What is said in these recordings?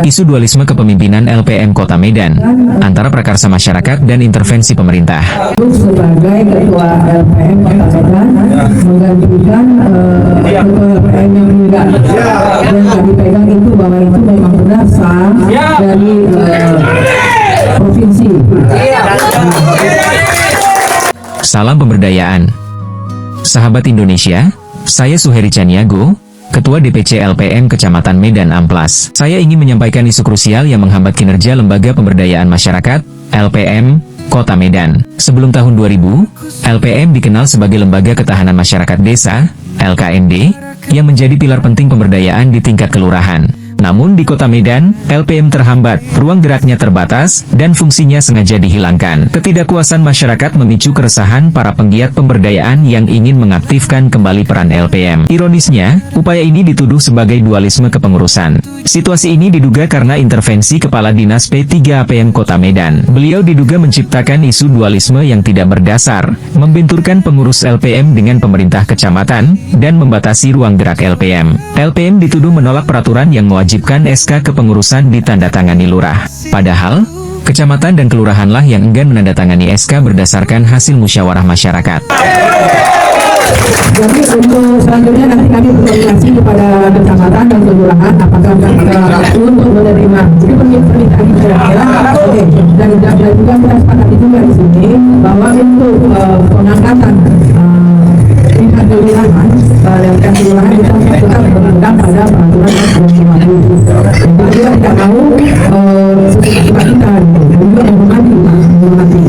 Isu dualisme kepemimpinan LPM Kota Medan antara prakarsa masyarakat dan intervensi pemerintah. Sebagai ketua LPM Kota Medan menggantikan ketua LPM yang enggak dan dipegang itu bahwa itu memang benar sah dari provinsi. Salam pemberdayaan. Sahabat Indonesia, saya Suheri Caniago, Ketua DPC LPM Kecamatan Medan Amplas. Saya ingin menyampaikan isu krusial yang menghambat kinerja Lembaga Pemberdayaan Masyarakat, LPM, Kota Medan. Sebelum tahun 2000, LPM dikenal sebagai Lembaga Ketahanan Masyarakat Desa, LKMD, yang menjadi pilar penting pemberdayaan di tingkat kelurahan. Namun di Kota Medan, LPM terhambat, ruang geraknya terbatas, dan fungsinya sengaja dihilangkan. Ketidakpuasan masyarakat memicu keresahan para penggiat pemberdayaan yang ingin mengaktifkan kembali peran LPM. Ironisnya, upaya ini dituduh sebagai dualisme kepengurusan. Situasi ini diduga karena intervensi Kepala Dinas P3 APM Kota Medan. Beliau diduga menciptakan isu dualisme yang tidak berdasar, membenturkan pengurus LPM dengan pemerintah kecamatan, dan membatasi ruang gerak LPM. LPM dituduh menolak peraturan yang mewajibkan SK kepengurusan ditandatangani lurah. Padahal, kecamatan dan kelurahanlah yang enggan menandatangani SK berdasarkan hasil musyawarah masyarakat. Jadi untuk selanjutnya nanti kami berkoordinasi kepada kecamatan dan kelurahan apakah untuk menerima. Jadi permintaan kira-kira oke. Dan juga kita sepakati juga di sini bahwa untuk pengangkatan tingkat kelurahan dan kelurahan kita tetap berpegang pada peraturan yang sudah dimaksud. Jadi kita tidak mau kebaikan dan juga menghormati.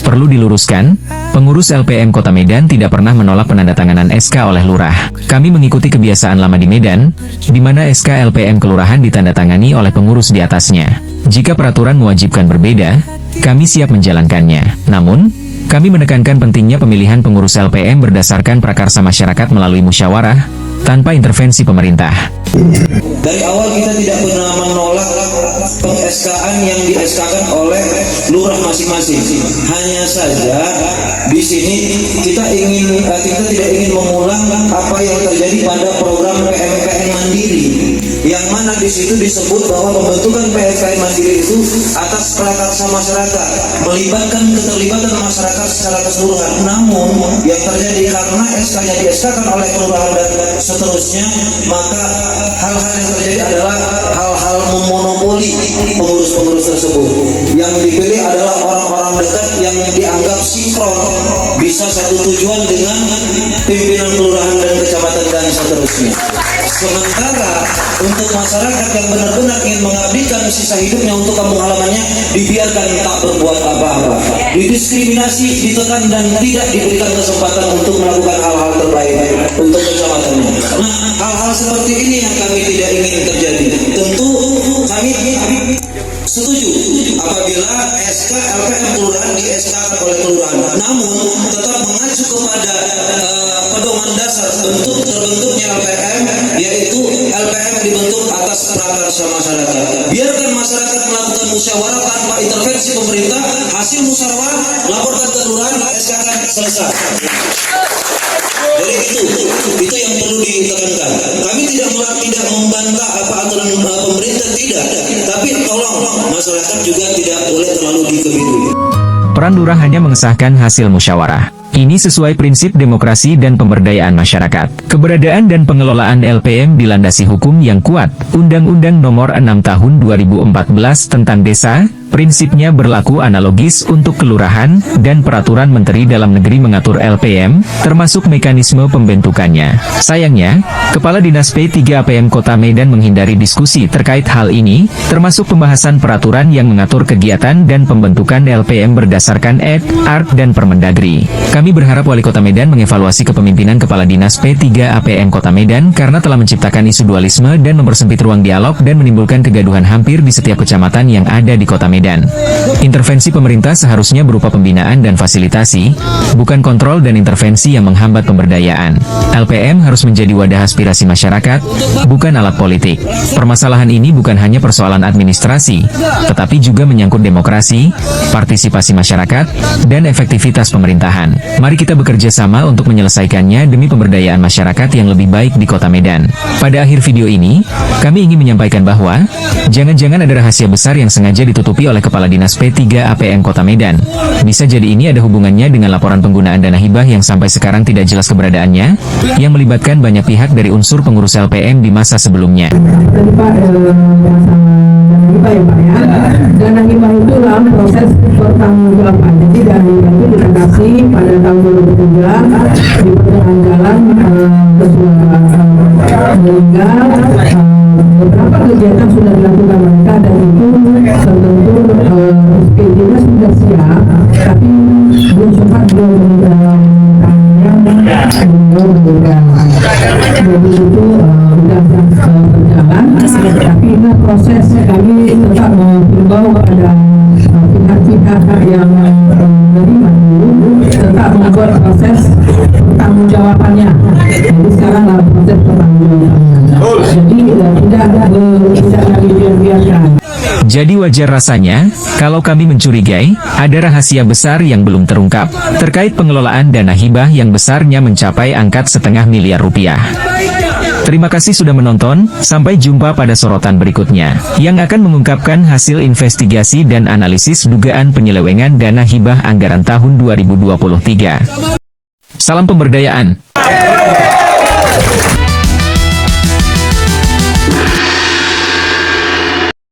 Perlu diluruskan, pengurus LPM Kota Medan tidak pernah menolak penandatanganan SK oleh lurah. Kami mengikuti kebiasaan lama di Medan, di mana SK LPM kelurahan ditandatangani oleh pengurus di atasnya. Jika peraturan mewajibkan berbeda, kami siap menjalankannya. Namun, kami menekankan pentingnya pemilihan pengurus LPM berdasarkan prakarsa masyarakat melalui musyawarah, tanpa intervensi pemerintah. Dari awal kita tidak pernah menolak peng-SK-an yang di-SK-kan oleh lurah masing-masing. Hanya saja di sini kita tidak ingin mengulang apa yang terjadi pada program PMKN Mandiri, yang mana di situ disebut bahwa pembentukan PMKN Mandiri itu atas prakarsa masyarakat, melibatkan keterlibatan masyarakat secara keseluruhan. Namun yang terjadi karena SK-nya di-SK-kan oleh kelurahan dan seterusnya, maka hal-hal yang terjadi adalah hal-hal memonopoli pengurus-pengurus tersebut. Yang dipilih adalah orang-orang dekat yang dianggap sinkron, bisa satu tujuan dengan pimpinan kelurahan dan kecamatan dan seterusnya. Sementara untuk masyarakat yang benar-benar ingin mengabdikan sisa hidupnya untuk kampung halamannya, dibiarkan tak berbuat apa-apa, didiskriminasi, ditekan, dan tidak diberikan kesempatan untuk melakukan hal-hal terbaik untuk kecamatannya. Nah, hal-hal seperti ini yang kami tidak ingin terjadi. Tentu kami setuju apabila SK LPM kelurahan di SK oleh kelurahan, namun tetap mengacu kepada pedoman dasar untuk terbentuknya LPM, yaitu LPM dibentuk atas prakarsa masyarakat. Biarkan masyarakat melakukan musyawarah tanpa intervensi pemerintah. Hasil musyawarah laporkan ke kelurahan, SK akan selesai. Jadi itu yang perlu ditekankan. Kami tidak membantah apa aturan pemerintah, tidak. Tapi tolong masyarakat juga tidak boleh terlalu dikebiri. Peran lurah hanya mengesahkan hasil musyawarah. Ini sesuai prinsip demokrasi dan pemberdayaan masyarakat. Keberadaan dan pengelolaan LPM dilandasi hukum yang kuat. Undang-Undang Nomor 6 Tahun 2014 tentang Desa, prinsipnya berlaku analogis untuk kelurahan, dan peraturan Menteri Dalam Negeri mengatur LPM, termasuk mekanisme pembentukannya. Sayangnya, Kepala Dinas P3 APM Kota Medan menghindari diskusi terkait hal ini, termasuk pembahasan peraturan yang mengatur kegiatan dan pembentukan LPM berdasarkan Ed, Art, dan Permendagri. Kami berharap Wali Kota Medan mengevaluasi kepemimpinan Kepala Dinas P3 APM Kota Medan karena telah menciptakan isu dualisme dan mempersempit ruang dialog dan menimbulkan kegaduhan hampir di setiap kecamatan yang ada di Kota Medan. Medan. Intervensi pemerintah seharusnya berupa pembinaan dan fasilitasi, bukan kontrol dan intervensi yang menghambat pemberdayaan. LPM harus menjadi wadah aspirasi masyarakat, bukan alat politik. Permasalahan ini bukan hanya persoalan administrasi, tetapi juga menyangkut demokrasi, partisipasi masyarakat, dan efektivitas pemerintahan. Mari kita bekerja sama untuk menyelesaikannya demi pemberdayaan masyarakat yang lebih baik di Kota Medan. Pada akhir video ini, kami ingin menyampaikan bahwa, jangan-jangan ada rahasia besar yang sengaja ditutupi oleh Kepala Dinas P3 APM Kota Medan. Bisa jadi ini ada hubungannya dengan laporan penggunaan dana hibah yang sampai sekarang tidak jelas keberadaannya, yang melibatkan banyak pihak dari unsur pengurus LPM di masa sebelumnya. Tadi Pak, masalah dana hibah ya Pak ya. Dana hibah itu dalam proses pertanggungjawaban. Jadi dana hibah itu kita kasih pada tahun 2003 di pertengahan jalan meninggal. Beberapa kegiatan sudah dilakukan mereka dan itu tertentu SPJ-nya sudah siap, tapi belum sempat meninggal. Jadi itu sudah berjalan, tapi ini proses kami tetap mengimbau kepada pihak-pihak yang menerima dulu tetap membuat proses pertanggungjawabannya. Jadi sekarang dalam proses pertanggungjawabannya. Jadi tidak lagi dibiarkan. Jadi wajar rasanya, kalau kami mencurigai, ada rahasia besar yang belum terungkap, terkait pengelolaan dana hibah yang besarnya mencapai angka 500 miliar rupiah. Terima kasih sudah menonton, sampai jumpa pada sorotan berikutnya, yang akan mengungkapkan hasil investigasi dan analisis dugaan penyelewengan dana hibah anggaran tahun 2023. Salam pemberdayaan.